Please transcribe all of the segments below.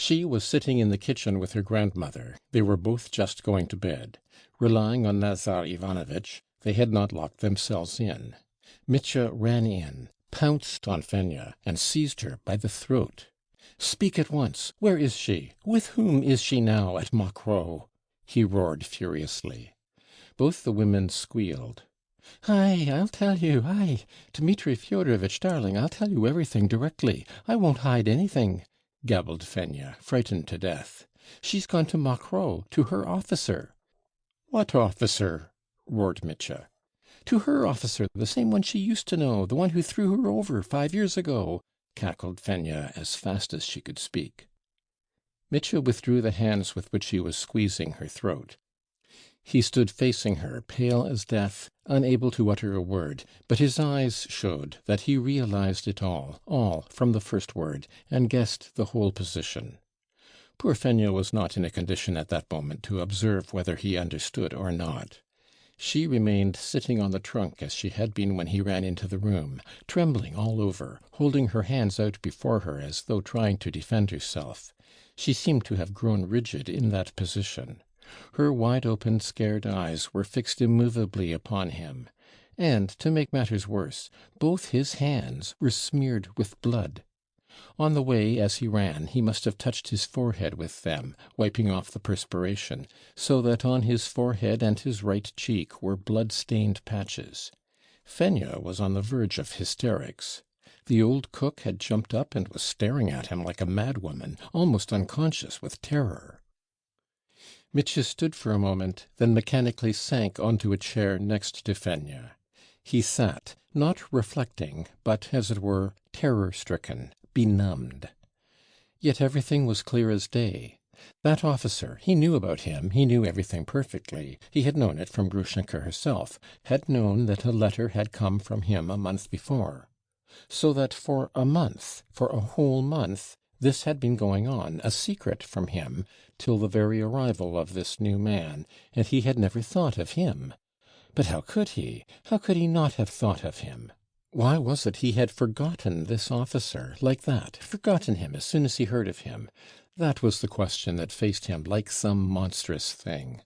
She was sitting in the kitchen with her grandmother. They were both just going to bed. Relying on Nazar Ivanovitch, they had not locked themselves in. Mitya ran in, pounced on Fenya, and seized her by the throat. "Speak at once! Where is she? With whom is she now at Mokroe?" he roared furiously. Both the women squealed. "Ai, I'll tell you, ai! Dmitri Fyodorovitch, darling, I'll tell you everything directly. I won't hide anything," gabbled Fenya, frightened to death. "She's gone to Mokroe, to her officer." "What officer?" roared Mitya. "To her officer, the same one she used to know, the one who threw her over 5 years ago," cackled Fenya as fast as she could speak. Mitya withdrew the hands with which he was squeezing her throat. He stood facing her, pale as death, unable to utter a word, but his eyes showed that he realized it all from the first word, and guessed the whole position. Poor Fenya was not in a condition at that moment to observe whether he understood or not. She remained sitting on the trunk as she had been when he ran into the room, trembling all over, holding her hands out before her as though trying to defend herself. She seemed to have grown rigid in that position. Her wide-open, scared eyes were fixed immovably upon him, and, to make matters worse, both his hands were smeared with blood. On the way, as he ran, he must have touched his forehead with them, wiping off the perspiration, so that on his forehead and his right cheek were blood-stained patches. Fenya was on the verge of hysterics. The old cook had jumped up and was staring at him like a madwoman, almost unconscious with terror. Mitya stood for a moment, then mechanically sank onto a chair next to Fenya. He sat, not reflecting, but, as it were, terror-stricken, benumbed. Yet everything was clear as day. That officer, he knew about him, he knew everything perfectly. He had known it from Grushenka herself, had known that a letter had come from him a month before. So that for a month, for a whole month, this had been going on, a secret from him, till the very arrival of this new man, and he had never thought of him. But how could he? How could he not have thought of him? Why was it he had forgotten this officer, like that, forgotten him as soon as he heard of him? That was the question that faced him like some monstrous thing.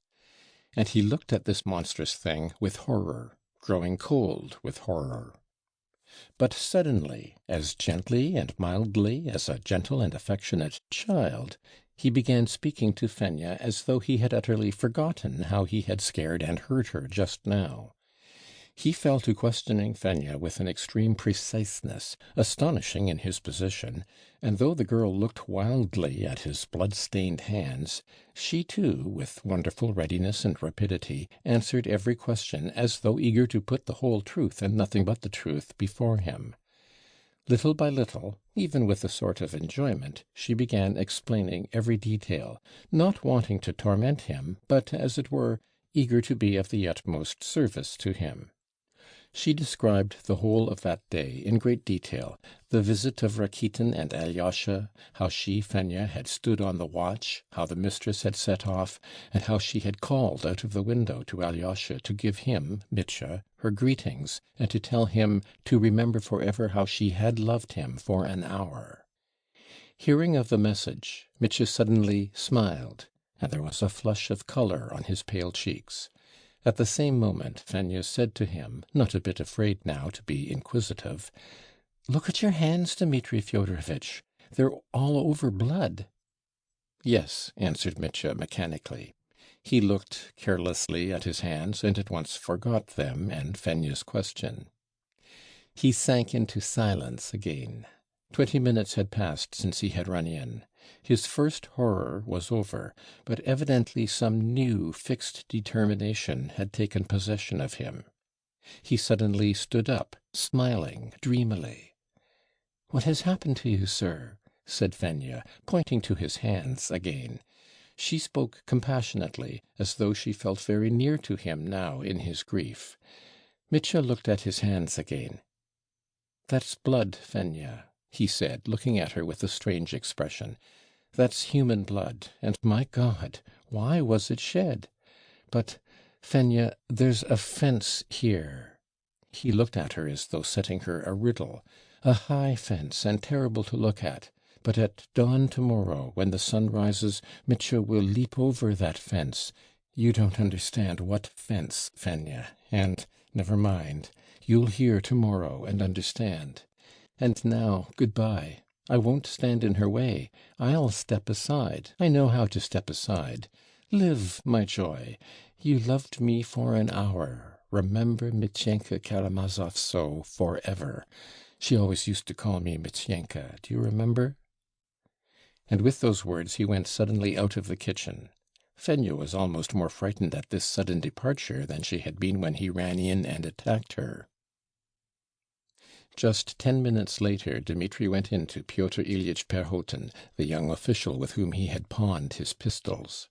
And he looked at this monstrous thing with horror, growing cold with horror. But suddenly, as gently and mildly as a gentle and affectionate child, he began speaking to Fenya as though he had utterly forgotten how he had scared and hurt her just now. He fell to questioning Fenya with an extreme preciseness, astonishing in his position, and though the girl looked wildly at his blood-stained hands, she too, with wonderful readiness and rapidity, answered every question as though eager to put the whole truth and nothing but the truth before him. Little by little, even with a sort of enjoyment, she began explaining every detail, not wanting to torment him, but, as it were, eager to be of the utmost service to him. She described the whole of that day in great detail, the visit of Rakitin and Alyosha, how she, Fenya, had stood on the watch, how the mistress had set off, and how she had called out of the window to Alyosha to give him, Mitya, her greetings, and to tell him to remember forever how she had loved him for an hour. Hearing of the message, Mitya suddenly smiled, and there was a flush of colour on his pale cheeks. At the same moment Fenya said to him, not a bit afraid now to be inquisitive, "Look at your hands, Dmitri Fyodorovitch. They're all over blood." "Yes," answered Mitya mechanically. He looked carelessly at his hands, and at once forgot them and Fenya's question. He sank into silence again. 20 minutes had passed since he had run in. His first horror was over, but evidently some new fixed determination had taken possession of him. He suddenly stood up, smiling dreamily. "What has happened to you, sir?" said Fenya, pointing to his hands again. She spoke compassionately, as though she felt very near to him now in his grief. Mitya looked at his hands again. "That's blood, Fenya," he said, looking at her with a strange expression. "That's human blood, and, my God, why was it shed? But, Fenya, there's a fence here." He looked at her as though setting her a riddle. "A high fence, and terrible to look at. But at dawn tomorrow, when the sun rises, Mitya will leap over that fence. You don't understand what fence, Fenya, and never mind. You'll hear tomorrow and understand. And now, good-bye. I won't stand in her way. I'll step aside. I know how to step aside. Live, my joy. You loved me for an hour. Remember Mityenka Karamazov so forever. She always used to call me Mityenka. Do you remember?" And with those words he went suddenly out of the kitchen. Fenya was almost more frightened at this sudden departure than she had been when he ran in and attacked her. Just 10 minutes later, Dmitri went in to Pyotr Ilyitch Perhotin, the young official with whom he had pawned his pistols.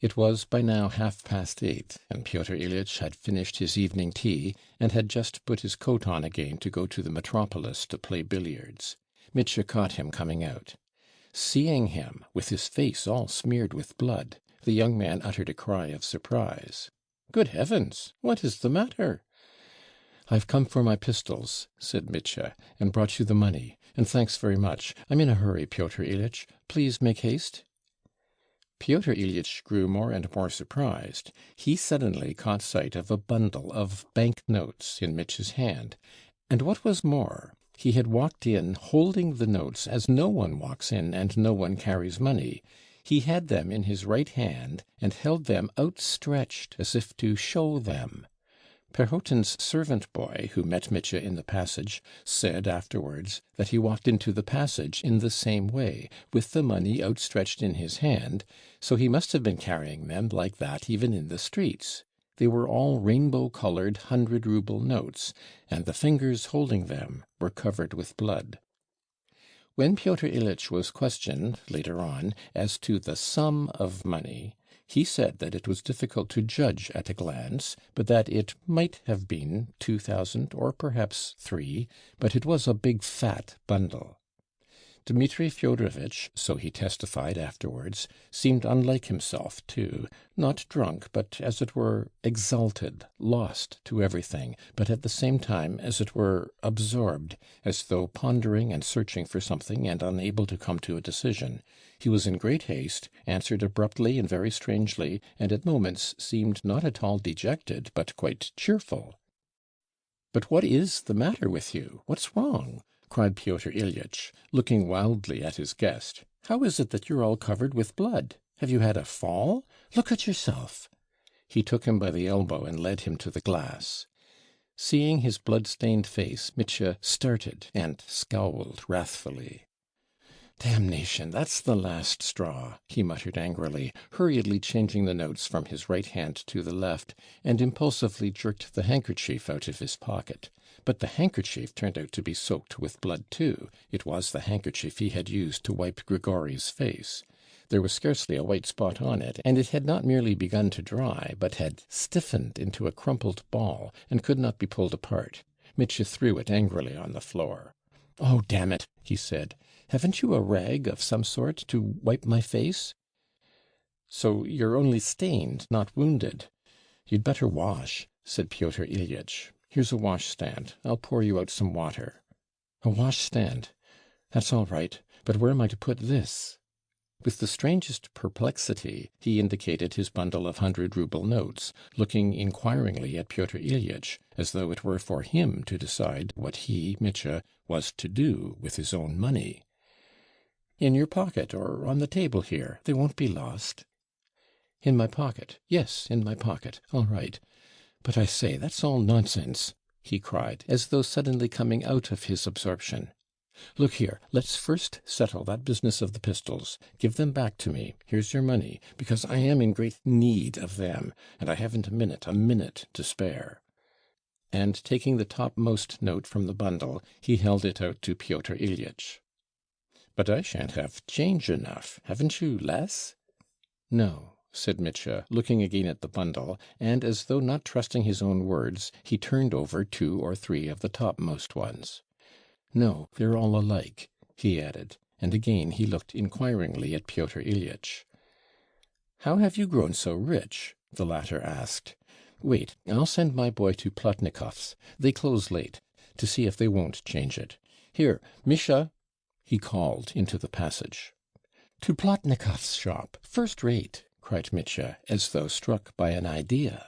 It was by now 8:30, and Pyotr Ilyitch had finished his evening tea, and had just put his coat on again to go to the metropolis to play billiards. Mitya caught him coming out. Seeing him, with his face all smeared with blood, the young man uttered a cry of surprise. "Good heavens! What is the matter?" "I've come for my pistols," said Mitya, "and brought you the money. And thanks very much. I'm in a hurry, Pyotr Ilyitch. Please make haste." Pyotr Ilyitch grew more and more surprised. He suddenly caught sight of a bundle of bank notes in Mitya's hand, and what was more, he had walked in holding the notes as no one walks in and no one carries money. He had them in his right hand and held them outstretched as if to show them. Perhotin's servant boy, who met Mitya in the passage, said afterwards that he walked into the passage in the same way, with the money outstretched in his hand, so he must have been carrying them like that even in the streets. They were all rainbow-coloured 100-ruble notes, and the fingers holding them were covered with blood. When Pyotr Ilyitch was questioned, later on, as to the sum of money, he said that it was difficult to judge at a glance, but that it might have been 2,000 or perhaps 3, but it was a big fat bundle. Dmitri Fyodorovitch, so he testified afterwards, seemed unlike himself too, not drunk, but as it were exalted, lost to everything, but at the same time as it were absorbed, as though pondering and searching for something and unable to come to a decision. He was in great haste, answered abruptly and very strangely, and at moments seemed not at all dejected, but quite cheerful. "But what is the matter with you? What's wrong?" cried Pyotr Ilyitch, looking wildly at his guest. "How is it that you're all covered with blood? Have you had a fall? Look at yourself." He took him by the elbow and led him to the glass. Seeing his blood-stained face, Mitya started and scowled wrathfully. "Damnation, that's the last straw," he muttered angrily, hurriedly changing the notes from his right hand to the left, and impulsively jerked the handkerchief out of his pocket. But the handkerchief turned out to be soaked with blood too. It was the handkerchief he had used to wipe Grigori's face. There was scarcely a white spot on it, and it had not merely begun to dry, but had stiffened into a crumpled ball, and could not be pulled apart. Mitya threw it angrily on the floor. "Oh, damn it!" he said. "Haven't you a rag of some sort to wipe my face?" "So you're only stained, not wounded. You'd better wash," said Pyotr Ilyitch. "Here's a washstand. I'll pour you out some water." "A washstand? That's all right. But where am I to put this?" With the strangest perplexity he indicated his bundle of 100-ruble notes, looking inquiringly at Pyotr Ilyitch, as though it were for him to decide what he, Mitya, was to do with his own money. "In your pocket, or on the table here. They won't be lost." "In my pocket? Yes, in my pocket. All right. But I say, that's all nonsense," he cried, as though suddenly coming out of his absorption. "Look here, let's first settle that business of the pistols. Give them back to me. Here's your money, because I am in great need of them, and I haven't a minute to spare." And taking the topmost note from the bundle, he held it out to Pyotr Ilyitch. "But I shan't have change enough. Haven't you less?" "No," said Mitya, looking again at the bundle, and, as though not trusting his own words, he turned over 2 or 3 of the topmost ones. "No, they're all alike," he added, and again he looked inquiringly at Pyotr Ilyitch. "How have you grown so rich?" the latter asked. "Wait, I'll send my boy to Plotnikov's. They close late, to see if they won't change it. Here, Misha!" he called into the passage. "To Plotnikov's shop, first rate," cried Mitya, as though struck by an idea.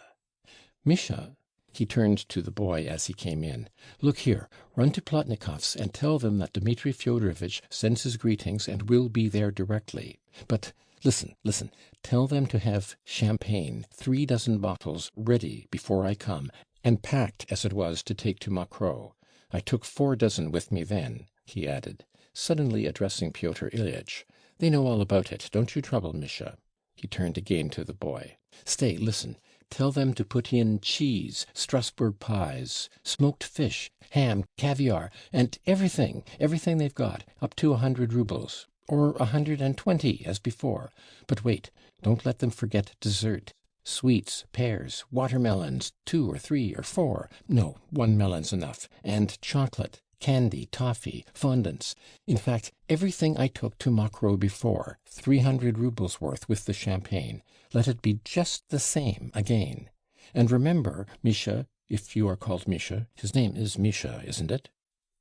"Misha," he turned to the boy as he came in, "look here, run to Plotnikov's and tell them that Dmitri Fyodorovitch sends his greetings and will be there directly. But listen, tell them to have champagne, 3 dozen bottles, ready before I come, and packed as it was to take to Mokroe. I took 4 dozen with me then," he added, suddenly addressing Pyotr Ilyitch. "They know all about it, don't you trouble, Misha." He turned again to the boy. "Stay, listen. Tell them to put in cheese, Strasbourg pies, smoked fish, ham, caviar, and everything they've got, up to 100 roubles, or 120 as before. But wait, don't let them forget dessert. Sweets, pears, watermelons, 2 or 3 or 4, no, 1 melon's enough, and chocolate, candy, toffee, fondants, in fact, everything I took to Mokroe before, 300 roubles worth with the champagne. Let it be just the same again. And remember, Misha, if you are called Misha, his name is Misha, isn't it?"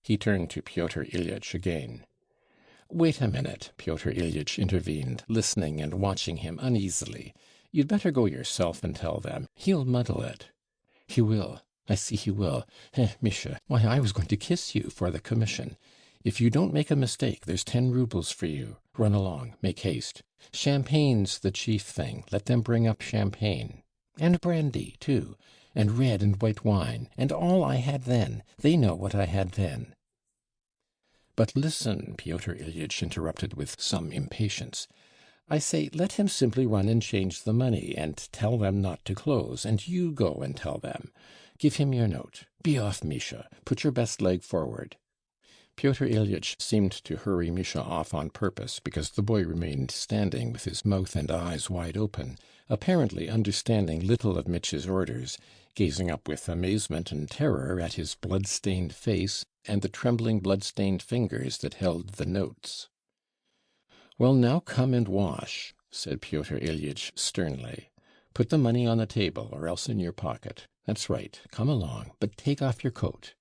He turned to Pyotr Ilyitch again. "Wait a minute," Pyotr Ilyitch intervened, listening and watching him uneasily. "You'd better go yourself and tell them. He'll muddle it." "He will. I see he will. Misha, why, I was going to kiss you for the commission. If you don't make a mistake, there's 10 roubles for you. Run along, make haste. Champagne's the chief thing. Let them bring up champagne. And brandy, too. And red and white wine. And all I had then. They know what I had then." "But listen," Pyotr Ilyitch interrupted with some impatience. "I say, let him simply run and change the money, and tell them not to close, and you go and tell them. Give him your note. Be off, Misha. Put your best leg forward." Pyotr Ilyitch seemed to hurry Misha off on purpose, because the boy remained standing with his mouth and eyes wide open, apparently understanding little of Mitya's orders, gazing up with amazement and terror at his blood-stained face and the trembling blood-stained fingers that held the notes. "Well, now come and wash," said Pyotr Ilyitch sternly. "Put the money on the table, or else in your pocket. That's right, come along, but take off your coat."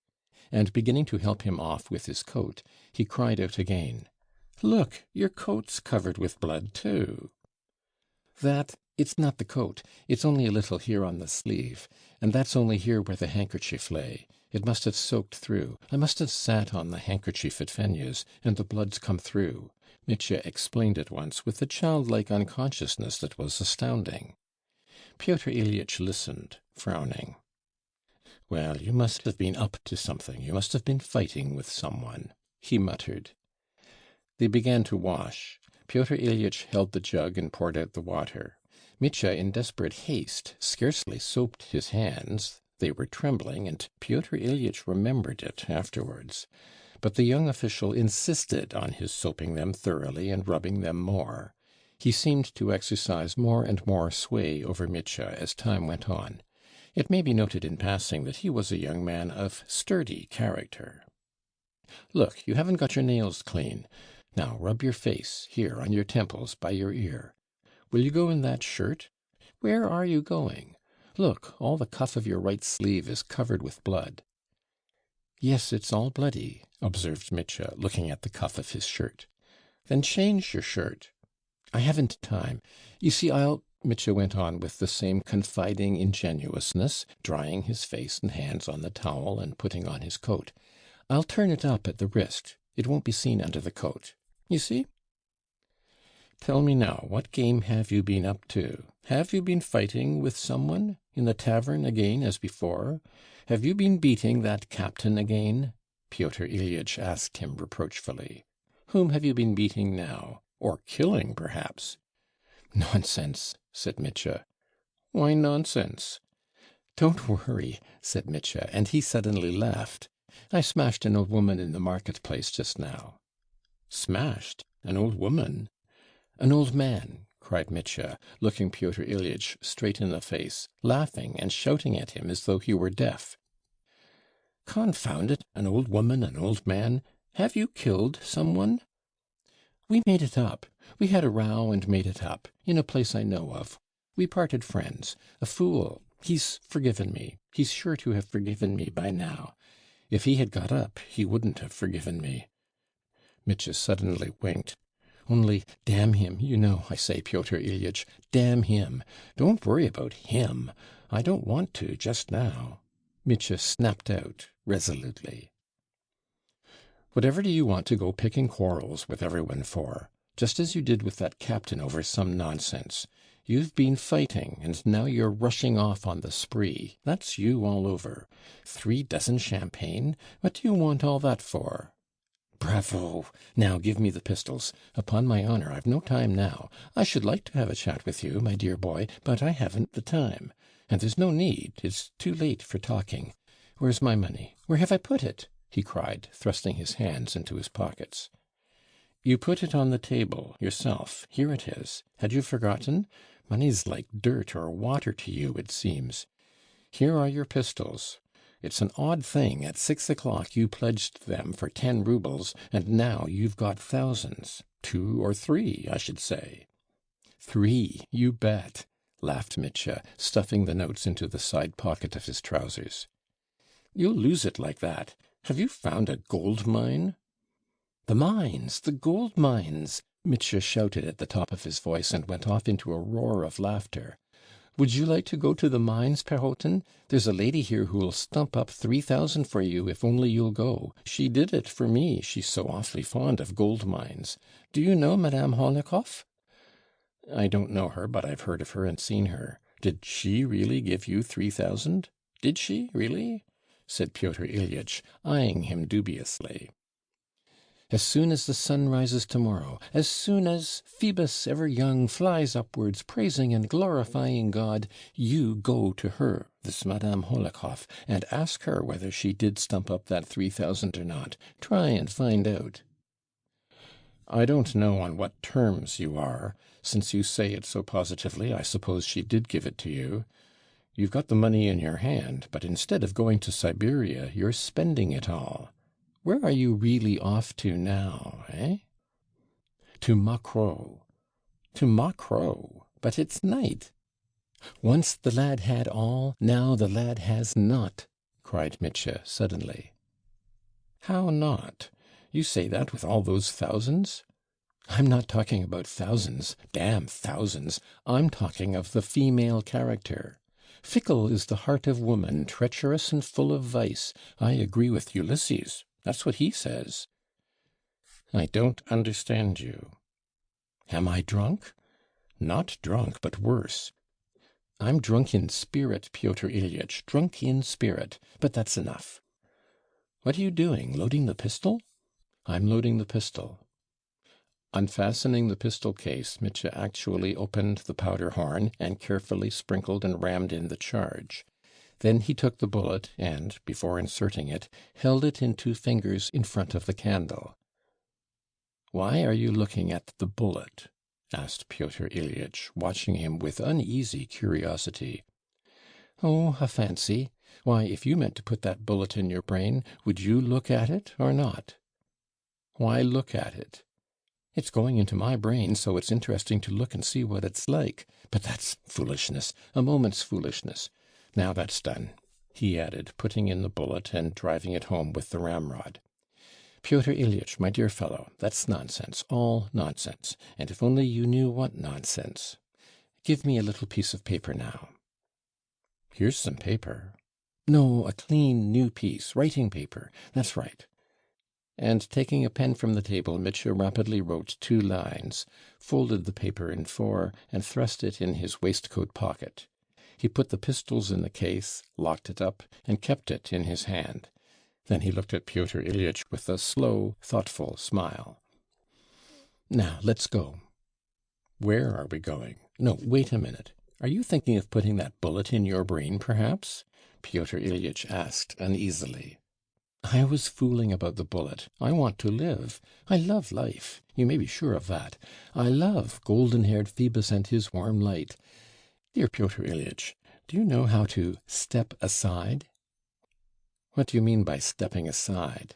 And beginning to help him off with his coat, he cried out again, "Look, your coat's covered with blood too." "It's not the coat, it's only a little here on the sleeve, and that's only here where the handkerchief lay. It must have soaked through. I must have sat on the handkerchief at Fenya's, and the blood's come through," Mitya explained at once with a childlike unconsciousness that was astounding. Pyotr Ilyitch listened, frowning. "Well, you must have been up to something, you must have been fighting with someone," he muttered. They began to wash. Pyotr Ilyitch held the jug and poured out the water. Mitya, in desperate haste, scarcely soaped his hands. They were trembling, and Pyotr Ilyitch remembered it afterwards. But the young official insisted on his soaping them thoroughly and rubbing them more. He seemed to exercise more and more sway over Mitya as time went on. It may be noted in passing that he was a young man of sturdy character. "Look, you haven't got your nails clean. Now rub your face, here, on your temples, by your ear. Will you go in that shirt? Where are you going? Look, all the cuff of your right sleeve is covered with blood." "Yes, it's all bloody," observed Mitya, looking at the cuff of his shirt. "Then change your shirt." "I haven't time. You see, Mitya went on with the same confiding ingenuousness, drying his face and hands on the towel and putting on his coat. "I'll turn it up at the wrist. It won't be seen under the coat. You see?" "Tell me now, what game have you been up to? Have you been fighting with someone? In the tavern again as before? Have you been beating that captain again?" Pyotr Ilyitch asked him reproachfully. "Whom have you been beating now? Or killing, perhaps?" "Nonsense," said Mitya. "Why nonsense?" "Don't worry," said Mitya, and he suddenly laughed. "I smashed an old woman in the market-place just now." "Smashed? An old woman?" "An old man," cried Mitya, looking Pyotr Ilyitch straight in the face, laughing and shouting at him as though he were deaf. "Confound it, an old woman, an old man! Have you killed some one?" "We made it up. We had a row and made it up, in a place I know of. We parted friends. A fool. He's forgiven me. He's sure to have forgiven me by now. If he had got up, he wouldn't have forgiven me." Mitya suddenly winked. "Only, damn him, you know, I say, Pyotr Ilyitch, damn him. Don't worry about him. I don't want to, just now," Mitya snapped out resolutely. "Whatever do you want to go picking quarrels with everyone for? Just as you did with that captain over some nonsense. You've been fighting, and now you're rushing off on the spree. That's you all over. 3 dozen champagne? What do you want all that for?" "Bravo! Now give me the pistols. Upon my honor, I've no time now. I should like to have a chat with you, my dear boy, but I haven't the time. And there's no need. It's too late for talking. Where's my money? Where have I put it?" he cried, thrusting his hands into his pockets. "You put it on the table yourself. Here it is. Had you forgotten? Money's like dirt or water to you, it seems. Here are your pistols. It's an odd thing, at 6 o'clock you pledged them for 10 roubles, and now you've got thousands. 2 or 3, I should say." "3, you bet," laughed Mitya, stuffing the notes into the side pocket of his trousers. "You'll lose it like that. Have you found a gold mine?" "The mines, the gold mines!" Mitya shouted at the top of his voice, and went off into a roar of laughter. "Would you like to go to the mines, Perrotin? There's a lady here who'll stump up 3,000 for you if only you'll go. She did it for me, she's so awfully fond of gold mines. Do you know Madame Holnikoff?" "I don't know her, but I've heard of her and seen her. Did she really give you 3,000? Did she, really?" said Pyotr Ilyitch, eyeing him dubiously. "As soon as the sun rises tomorrow, as soon as Phoebus ever young flies upwards, praising and glorifying God, you go to her, this Madame Holikoff, and ask her whether she did stump up that 3,000 or not. Try and find out." "I don't know on what terms you are. Since you say it so positively, I suppose she did give it to you. You've got the money in your hand, but instead of going to Siberia, you're spending it all. Where are you really off to now, eh?" "To Macro." "To Macro? But it's night." "Once the lad had all, now the lad has not," cried Mitya suddenly. "How not? You say that with all those thousands?" "I'm not talking about thousands. Damn thousands. I'm talking of the female character. Fickle is the heart of woman, treacherous and full of vice. I agree with Ulysses. That's what he says." "I don't understand you." "Am I drunk?" "Not drunk, but worse." "I'm drunk in spirit, Pyotr Ilyitch, drunk in spirit. But that's enough." "What are you doing? Loading the pistol?" "I'm loading the pistol." Unfastening the pistol case, Mitya actually opened the powder horn, and carefully sprinkled and rammed in the charge. Then he took the bullet, and, before inserting it, held it in 2 fingers in front of the candle. "Why are you looking at the bullet?" asked Pyotr Ilyitch, watching him with uneasy curiosity. "Oh, a fancy. Why, if you meant to put that bullet in your brain, would you look at it or not?" "Why look at it?" "It's going into my brain, so it's interesting to look and see what it's like. But that's foolishness, a moment's foolishness. Now that's done," he added, putting in the bullet and driving it home with the ramrod. "Pyotr Ilyitch, my dear fellow, that's nonsense, all nonsense. And if only you knew what nonsense. Give me a little piece of paper now." "Here's some paper." "No, a clean new piece, writing paper. That's right." And taking a pen from the table, Mitya rapidly wrote 2 lines, folded the paper in 4, and thrust it in his waistcoat pocket. He put the pistols in the case, locked it up, and kept it in his hand. Then he looked at Pyotr Ilyitch with a slow, thoughtful smile. "Now let's go." "Where are we going? No, wait a minute. Are you thinking of putting that bullet in your brain, perhaps?" Pyotr Ilyitch asked uneasily. "I was fooling about the bullet. I want to live. I love life. You may be sure of that. I love golden-haired Phoebus and his warm light. Dear Pyotr Ilyitch, do you know how to step aside?" "What do you mean by stepping aside?"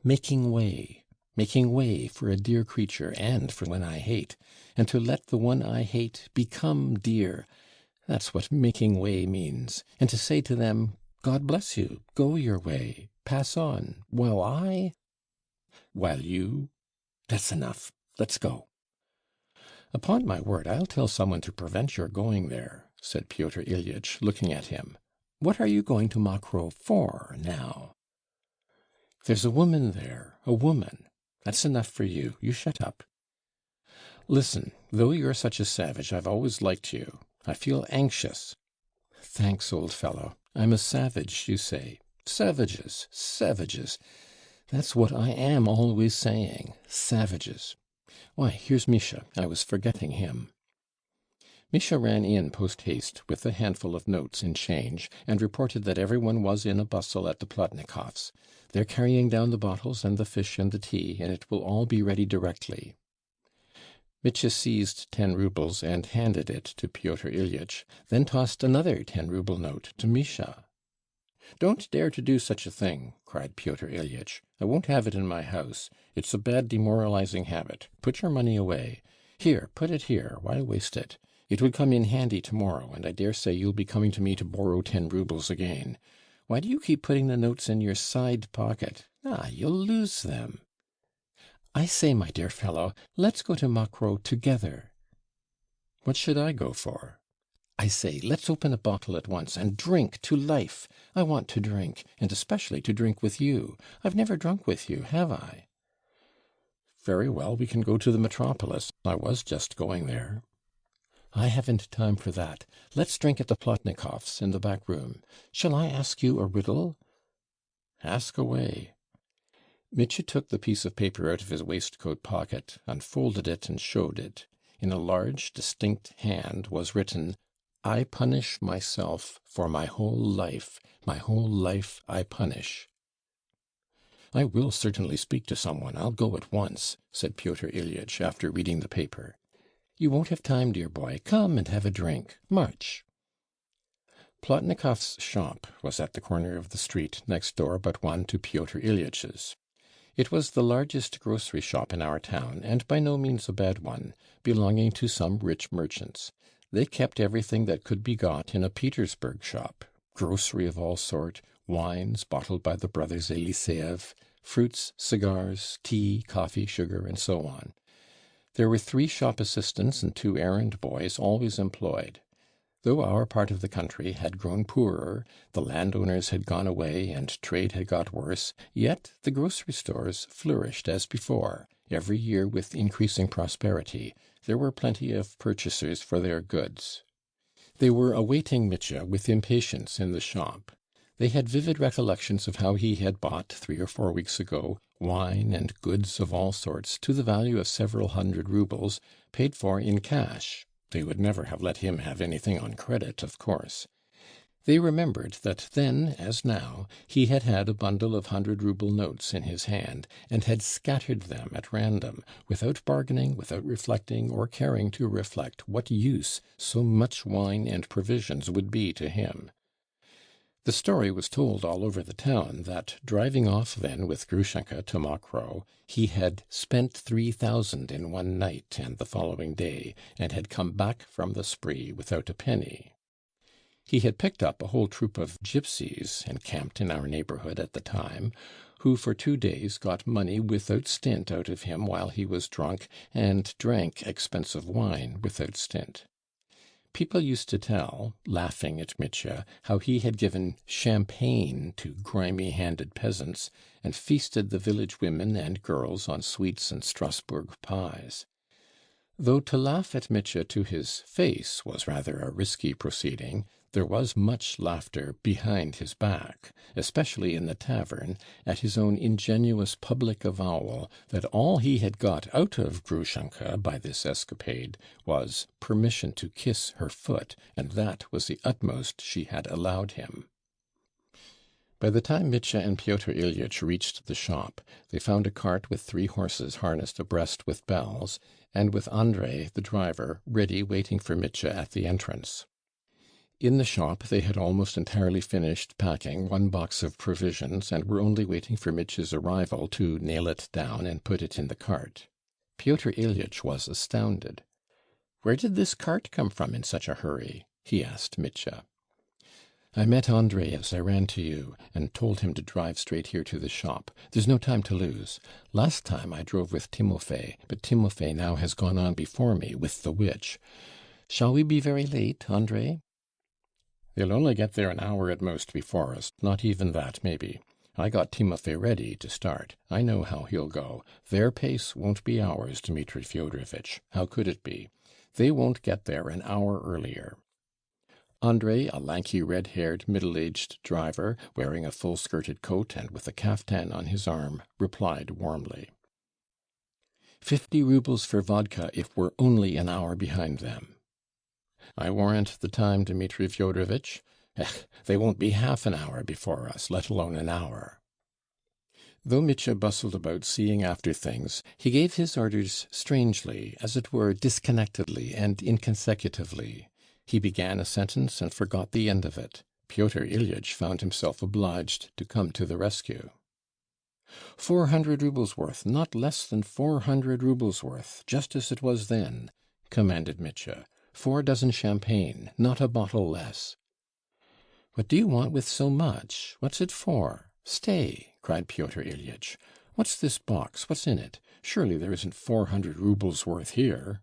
"Making way. Making way for a dear creature, and for one I hate. And to let the one I hate become dear. That's what making way means. And to say to them, 'God bless you. Go your way. Pass on. While I—' "While you That's enough. Let's go." "Upon my word, I'll tell someone to prevent your going there," said Pyotr Ilyitch, looking at him. "What are you going to Mokrow for, now?" "There's a woman there, a woman. That's enough for you. You shut up. Listen, though you're such a savage, I've always liked you. I feel anxious." "Thanks, old fellow. I'm a savage, you say. Savages, savages. That's what I am always saying. Savages. Why, here's Misha. I was forgetting him." Misha ran in post haste with a handful of notes in change, and reported that everyone was in a bustle at the Plotnikovs'. "They're carrying down the bottles and the fish and the tea, and it will all be ready directly." Mitya seized 10 roubles and handed it to Pyotr Ilyitch, then tossed another 10-rouble note to Misha. "Don't dare to do such a thing," cried Pyotr Ilyitch. "I won't have it in my house. It's a bad demoralizing habit. Put your money away. Here, put it here. Why waste it? It would come in handy tomorrow, and I dare say you'll be coming to me to borrow 10 roubles again. Why do you keep putting the notes in your side pocket? You'll lose them." "I say, my dear fellow, let's go to Mokrow together." "What should I go for?" "I say, let's open a bottle at once, and drink to life. I want to drink, and especially to drink with you. I've never drunk with you, have I?" "Very well, we can go to the Metropolis. I was just going there." "I haven't time for that. Let's drink at the Plotnikovs' in the back room. Shall I ask you a riddle?" "Ask away." Mitya took the piece of paper out of his waistcoat pocket, unfolded it, and showed it. In a large, distinct hand was written, "I punish myself for my whole life. My whole life I punish." "I will certainly speak to someone. I'll go at once," said Pyotr Ilyitch, after reading the paper. "You won't have time, dear boy. Come and have a drink. March." Plotnikov's shop was at the corner of the street, next door but one to Pyotr Ilyitch's. It was the largest grocery shop in our town, and by no means a bad one, belonging to some rich merchants. They kept everything that could be got in a Petersburg shop, grocery of all sort, wines bottled by the brothers Eliseev, fruits, cigars, tea, coffee, sugar, and so on. There were 3 shop assistants and 2 errand boys always employed. Though our part of the country had grown poorer, the landowners had gone away, and trade had got worse, yet the grocery stores flourished as before, every year with increasing prosperity. There were plenty of purchasers for their goods. They were awaiting Mitya with impatience in the shop. They had vivid recollections of how he had bought, 3 or 4 weeks ago, wine and goods of all sorts to the value of several hundred roubles, paid for in cash. They would never have let him have anything on credit, of course. They remembered that then, as now, he had had a bundle of 100-rouble notes in his hand, and had scattered them at random, without bargaining, without reflecting, or caring to reflect what use so much wine and provisions would be to him. The story was told all over the town that, driving off then with Grushenka to Mokrow, he had spent 3,000 in one night and the following day, and had come back from the spree without a penny. He had picked up a whole troop of gypsies, encamped in our neighborhood at the time, who for 2 days got money without stint out of him while he was drunk, and drank expensive wine without stint. People used to tell, laughing at Mitya, how he had given champagne to grimy-handed peasants, and feasted the village women and girls on sweets and Strasbourg pies. Though to laugh at Mitya to his face was rather a risky proceeding, there was much laughter behind his back, especially in the tavern, at his own ingenuous public avowal that all he had got out of Grushenka by this escapade was permission to kiss her foot, and that was the utmost she had allowed him. By the time Mitya and Pyotr Ilyitch reached the shop, they found a cart with 3 horses harnessed abreast with bells, and with Andrei, the driver, ready waiting for Mitya at the entrance. In the shop they had almost entirely finished packing 1 box of provisions, and were only waiting for Mitya's arrival to nail it down and put it in the cart. Pyotr Ilyitch was astounded. "Where did this cart come from in such a hurry?" he asked Mitya. I met Andrei as I ran to you, and told him to drive straight here to the shop. There's no time to lose. Last time I drove with Timofey, but Timofey now has gone on before me with the witch. Shall we be very late, Andrei? They'll only get there an hour at most before us, not even that, maybe. I got Timofey ready to start. I know how he'll go. Their pace won't be ours, Dmitri Fyodorovitch. How could it be? They won't get there an hour earlier. Andrei, a lanky, red-haired, middle-aged driver, wearing a full-skirted coat and with a kaftan on his arm, replied warmly. 50 rubles for vodka if we're only an hour behind them. I warrant the time, Dmitri Fyodorovitch. They won't be half an hour before us, let alone an hour. Though Mitya bustled about seeing after things, he gave his orders strangely, as it were disconnectedly and inconsecutively. He began a sentence and forgot the end of it. Pyotr Ilyitch found himself obliged to come to the rescue. 400 rubles worth, not less than 400 rubles worth, just as it was then, commanded Mitya. 4 dozen champagne, not a bottle less. What do you want with so much? What's it for? Stay, cried Pyotr Ilyitch. What's this box? What's in it? Surely there isn't 400 rubles worth here.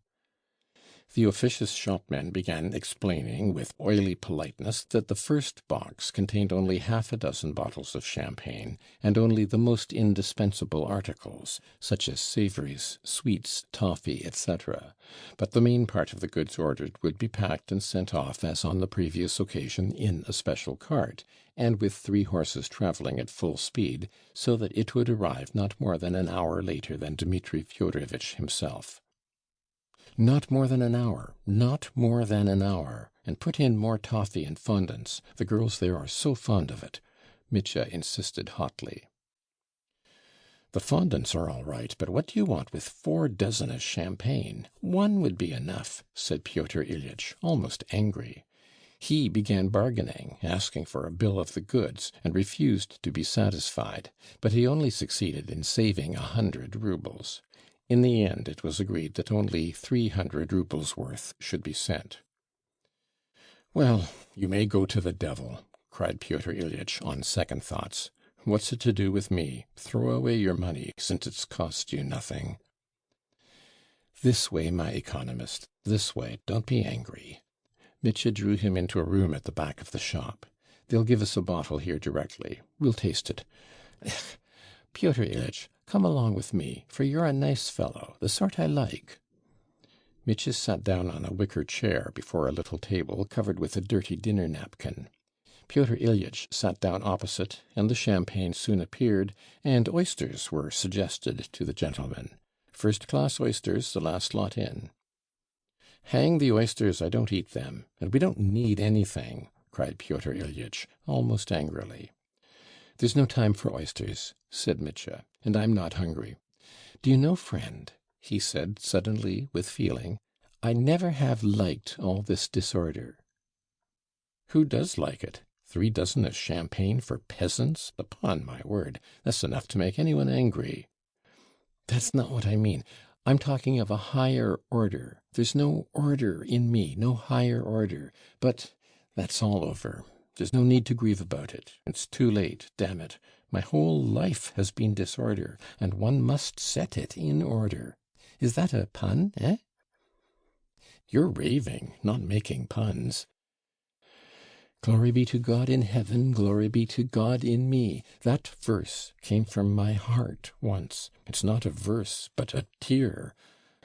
The officious shopman began explaining with oily politeness that the first box contained only half a dozen bottles of champagne, and only the most indispensable articles, such as savouries, sweets, toffee, etc. But the main part of the goods ordered would be packed and sent off as on the previous occasion in a special cart, and with 3 horses travelling at full speed, so that it would arrive not more than an hour later than Dmitri Fyodorovitch himself. Not more than an hour, not more than an hour, and put in more toffee and fondants. The girls there are so fond of it, Mitya insisted hotly. The fondants are all right, but what do you want with 4 dozen of champagne? 1 would be enough, said Pyotr Ilyitch, almost angry. He began bargaining, asking for a bill of the goods, and refused to be satisfied, but he only succeeded in saving 100 rubles. In the end it was agreed that only 300 rubles worth should be sent. Well, you may go to the devil, cried Pyotr Ilyitch on second thoughts. What's it to do with me? Throw away your money, since it's cost you nothing. This way, my economist, this way, don't be angry. Mitya drew him into a room at the back of the shop. They'll give us a bottle here directly. We'll taste it. Pyotr Ilyitch, come along with me, for you're a nice fellow, the sort I like. Mitya sat down on a wicker chair before a little table covered with a dirty dinner napkin. Pyotr Ilyitch sat down opposite, and the champagne soon appeared, and oysters were suggested to the gentlemen. First-class oysters, the last lot in. Hang the oysters, I don't eat them, and we don't need anything, cried Pyotr Ilyitch, almost angrily. There's no time for oysters, said Mitya, and I'm not hungry. Do you know, friend, he said suddenly with feeling, I never have liked all this disorder. Who does like it? 3 dozen of champagne for peasants? Upon my word, that's enough to make anyone angry. That's not what I mean. I'm talking of a higher order. There's no order in me, no higher order. But that's all over. There's no need to grieve about it. It's too late, damn it. My whole life has been disorder, and one must set it in order. Is that a pun, eh? You're raving, not making puns. Glory be to God in heaven, glory be to God in me. That verse came from my heart once. It's not a verse, but a tear.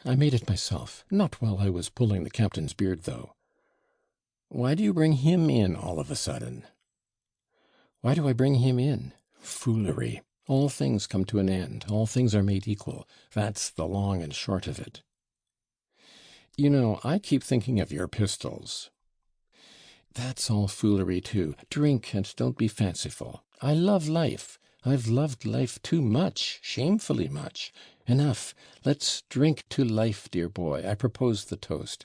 I made it myself, not while I was pulling the captain's beard, though. Why do you bring him in all of a sudden? Why do I bring him in? Foolery. All things come to an end. All things are made equal. That's the long and short of it. You know, I keep thinking of your pistols. That's all foolery, too. Drink and don't be fanciful. I love life. I've loved life too much, shamefully much. Enough. Let's drink to life, dear boy. I propose the toast.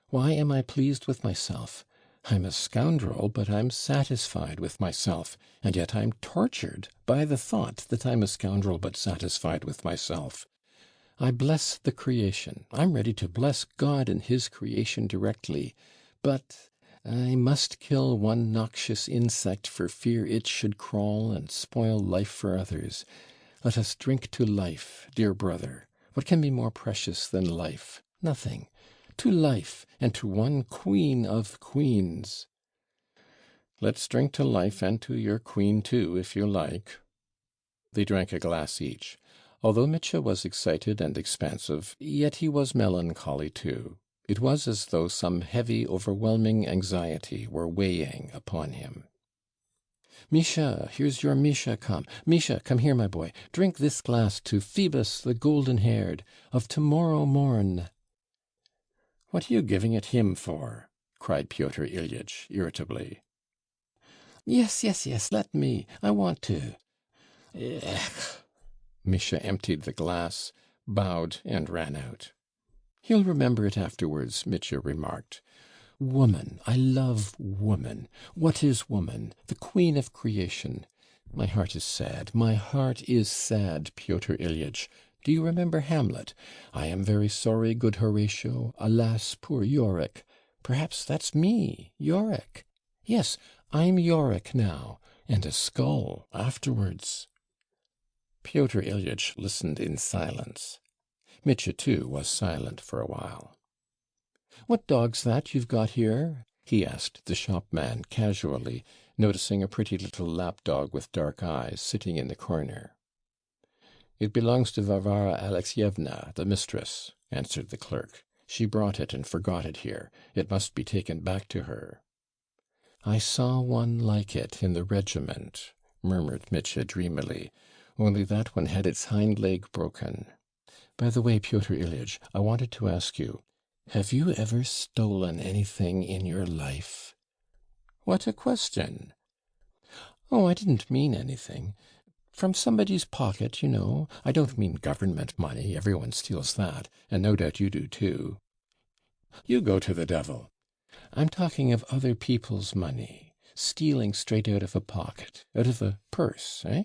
Why am I pleased with myself? I'm a scoundrel, but I'm satisfied with myself, and yet I'm tortured by the thought that I'm a scoundrel but satisfied with myself. I bless the creation. I'm ready to bless God and his creation directly, but I must kill one noxious insect for fear it should crawl and spoil life for others. Let us drink to life, dear brother. What can be more precious than life? Nothing. To life, and to one queen of queens. Let's drink to life and to your queen too, if you like. They drank a glass each. Although Mitya was excited and expansive, yet he was melancholy too. It was as though some heavy, overwhelming anxiety were weighing upon him. Misha, here's your Misha come. Misha, come here, my boy. Drink this glass to Phoebus the golden-haired, of tomorrow morn. What are you giving it him for? Cried Pyotr Ilyitch irritably. Yes, let me. I want to. Ech. Misha emptied the glass, bowed, and ran out. He'll remember it afterwards, Mitya remarked. Woman, I love woman. What is woman? The queen of creation. My heart is sad, Pyotr Ilyitch. Do you remember Hamlet? I am very sorry, good Horatio. Alas, poor Yorick. Perhaps that's me, Yorick. Yes, I'm Yorick now, and a skull afterwards. Pyotr Ilyitch listened in silence. Mitya, too, was silent for a while. What dog's that you've got here? He asked the shopman casually, noticing a pretty little lapdog with dark eyes sitting in the corner. It belongs to Varvara Alexyevna, the mistress, answered the clerk. She brought it and forgot it here. It must be taken back to her. I saw one like it in the regiment, murmured Mitya dreamily, only that one had its hind leg broken. By the way, Pyotr Ilyitch, I wanted to ask you, have you ever stolen anything in your life? What a question! Oh, I didn't mean anything. From somebody's pocket, you know. I don't mean government money. Everyone steals that, and no doubt you do too. You go to the devil. I'm talking of other people's money, stealing straight out of a pocket, out of a purse, eh?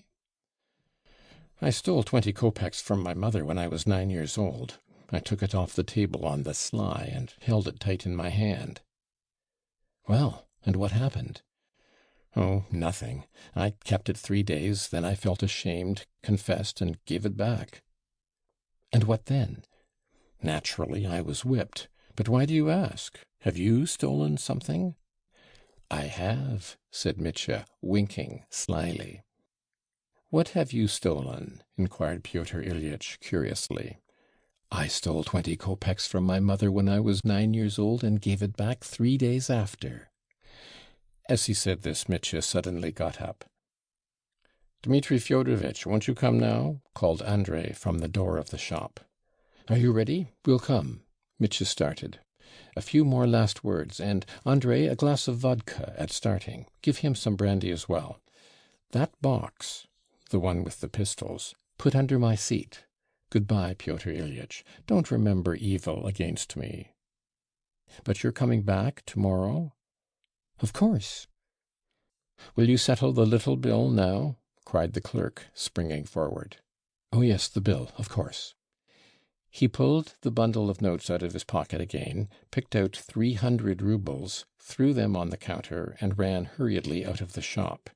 I stole 20 kopecks from my mother when I was 9 years old. I took it off the table on the sly and held it tight in my hand. Well, and what happened? Oh, nothing. I kept it 3 days, then I felt ashamed, confessed, and gave it back. And what then? Naturally, I was whipped. But why do you ask? Have you stolen something? I have, said Mitya, winking slyly. What have you stolen? Inquired Pyotr Ilyitch curiously. I stole 20 kopecks from my mother when I was 9 years old and gave it back 3 days after. As he said this, Mitya suddenly got up. Dmitri Fyodorovitch, won't you come now? Called Andrei from the door of the shop. Are you ready? We'll come. Mitya started. A few more last words, and, Andrei, a glass of vodka at starting. Give him some brandy as well. That box, the one with the pistols, put under my seat. Goodbye, Pyotr Ilyitch. Don't remember evil against me. But you're coming back tomorrow? Of course. Will you settle the little bill now? Cried the clerk, springing forward. Oh yes, the bill, of course. He pulled the bundle of notes out of his pocket again, picked out 300 roubles, threw them on the counter, and ran hurriedly out of the shop.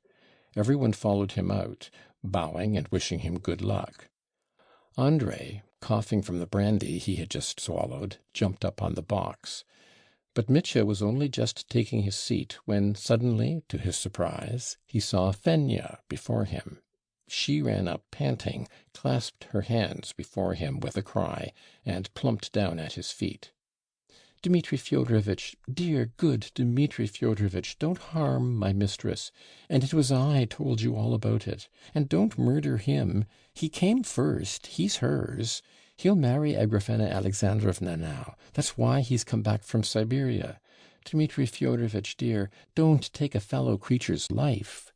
Everyone followed him out, bowing and wishing him good luck. Andrei, coughing from the brandy he had just swallowed, jumped up on the box. But Mitya was only just taking his seat when suddenly, to his surprise, he saw Fenya before him. She ran up panting, clasped her hands before him with a cry, and plumped down at his feet. Dmitri Fyodorovitch, dear, good Dmitri Fyodorovitch, don't harm my mistress. And it was I told you all about it. And don't murder him. He came first. He's hers. He'll marry Agrafena Alexandrovna now. That's why he's come back from Siberia. Dmitri Fyodorovitch, dear, don't take a fellow creature's life.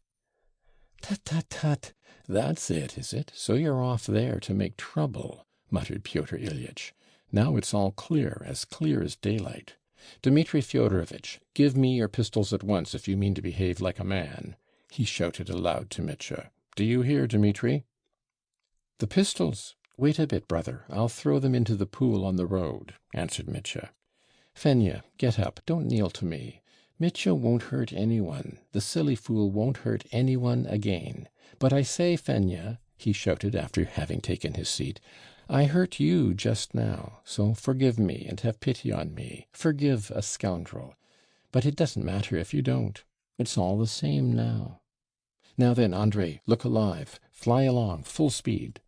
Tut, tut, tut. That's it, is it? So you're off there to make trouble, muttered Pyotr Ilyitch. Now it's all clear as daylight. Dmitri Fyodorovitch, give me your pistols at once if you mean to behave like a man, he shouted aloud to Mitya. Do you hear, Dmitri? The pistols? Wait a bit, brother. I'll throw them into the pool on the road, answered Mitya. Fenya, get up. Don't kneel to me. Mitya won't hurt anyone. The silly fool won't hurt anyone again. But I say, Fenya," he shouted after having taken his seat, "I hurt you just now, so forgive me and have pity on me. Forgive a scoundrel. But it doesn't matter if you don't. It's all the same now. Now then, Andrei, look alive. Fly along, full speed."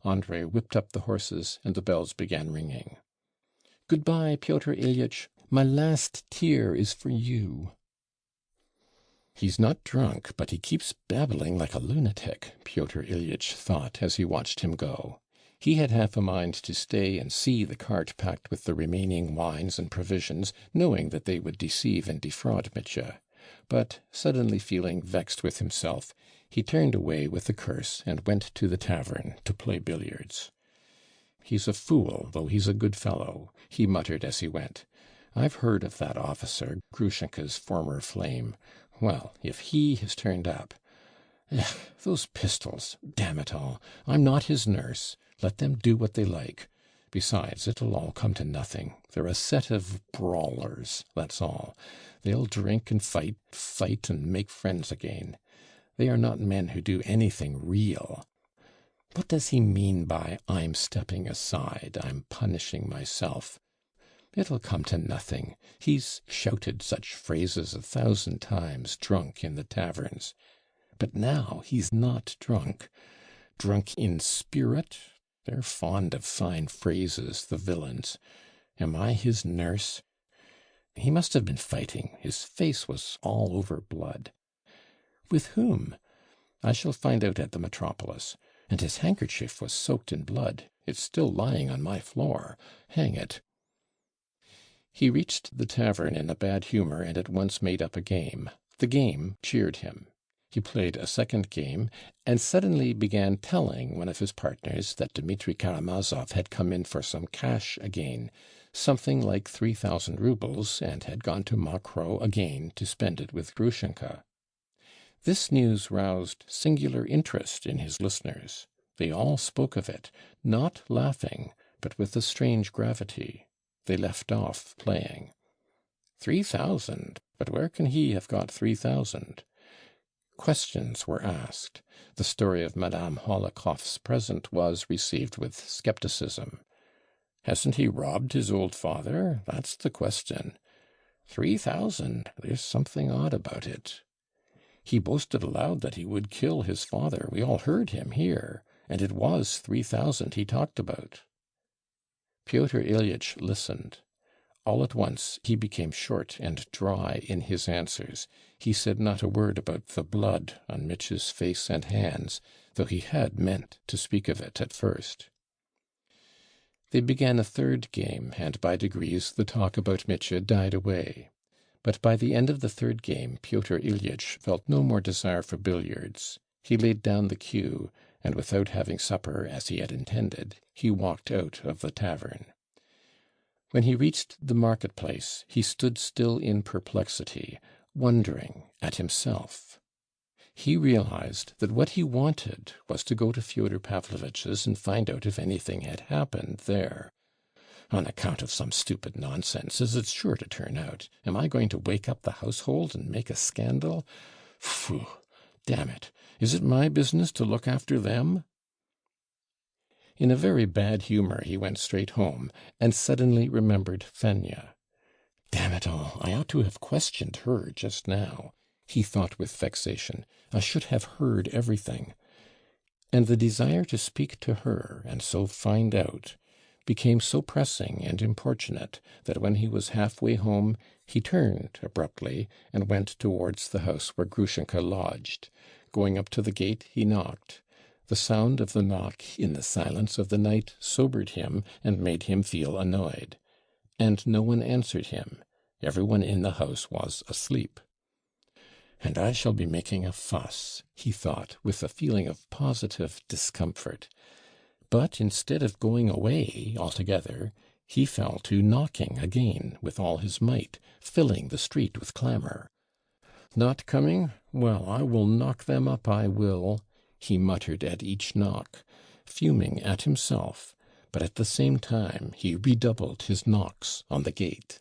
Andrei whipped up the horses, and the bells began ringing. "Goodbye, Pyotr Ilyitch. My last tear is for you." "He's not drunk, but he keeps babbling like a lunatic," Pyotr Ilyitch thought as he watched him go. He had half a mind to stay and see the cart packed with the remaining wines and provisions, knowing that they would deceive and defraud Mitya. But, suddenly feeling vexed with himself, he turned away with a curse and went to the tavern to play billiards. "He's a fool, though he's a good fellow," he muttered as he went. "I've heard of that officer, Grushenka's former flame. Well, if he has turned up. Those pistols, damn it all! I'm not his nurse. Let them do what they like. Besides, it'll all come to nothing. They're a set of brawlers, that's all. They'll drink and fight and make friends again. They are not men who do anything real. What does he mean by 'I'm stepping aside, I'm punishing myself'? It'll come to nothing. He's shouted such phrases 1,000 times, drunk in the taverns. But now he's not drunk. Drunk in spirit? They're fond of fine phrases, the villains. Am I his nurse? He must have been fighting. His face was all over blood. With whom? I shall find out at the metropolis. And his handkerchief was soaked in blood. It's still lying on my floor. Hang it." He reached the tavern in a bad humor and at once made up a game. The game cheered him. He played a second game, and suddenly began telling one of his partners that Dmitri Karamazov had come in for some cash again, something like 3,000 roubles, and had gone to Mokroe again to spend it with Grushenka. This news roused singular interest in his listeners. They all spoke of it, not laughing, but with a strange gravity. They left off playing. 3,000? But where can he have got 3,000? Questions were asked. The story of Madame Hohlakov's present was received with skepticism. Hasn't he robbed his old father? That's the question. 3,000? There's something odd about it. He boasted aloud that he would kill his father. We all heard him here, and it was 3,000 he talked about. Pyotr Ilyitch listened. All at once he became short and dry in his answers. He said not a word about the blood on Mitya's face and hands, though he had meant to speak of it at first. They began a third game, and by degrees the talk about Mitya died away. But by the end of the third game Pyotr Ilyitch felt no more desire for billiards. He laid down the cue, and without having supper as he had intended, he walked out of the tavern. When he reached the market-place, he stood still in perplexity, wondering at himself. He realized that what he wanted was to go to Fyodor Pavlovitch's and find out if anything had happened there. On account of some stupid nonsense, as it's sure to turn out. Am I going to wake up the household and make a scandal? Phew! Damn it! Is it my business to look after them? In a very bad humor he went straight home, and suddenly remembered Fenya. Damn it all! I ought to have questioned her just now, he thought with vexation. I should have heard everything. And the desire to speak to her, and so find out, became so pressing and importunate that when he was halfway home he turned abruptly and went towards the house where Grushenka lodged. Going up to the gate, he knocked. The sound of the knock in the silence of the night sobered him and made him feel annoyed. And no one answered him. Everyone in the house was asleep. And I shall be making a fuss, he thought, with a feeling of positive discomfort. But instead of going away altogether, he fell to knocking again with all his might, filling the street with clamor. Not coming? Well, I will knock them up, I will, he muttered at each knock, fuming at himself, but at the same time he redoubled his knocks on the gate.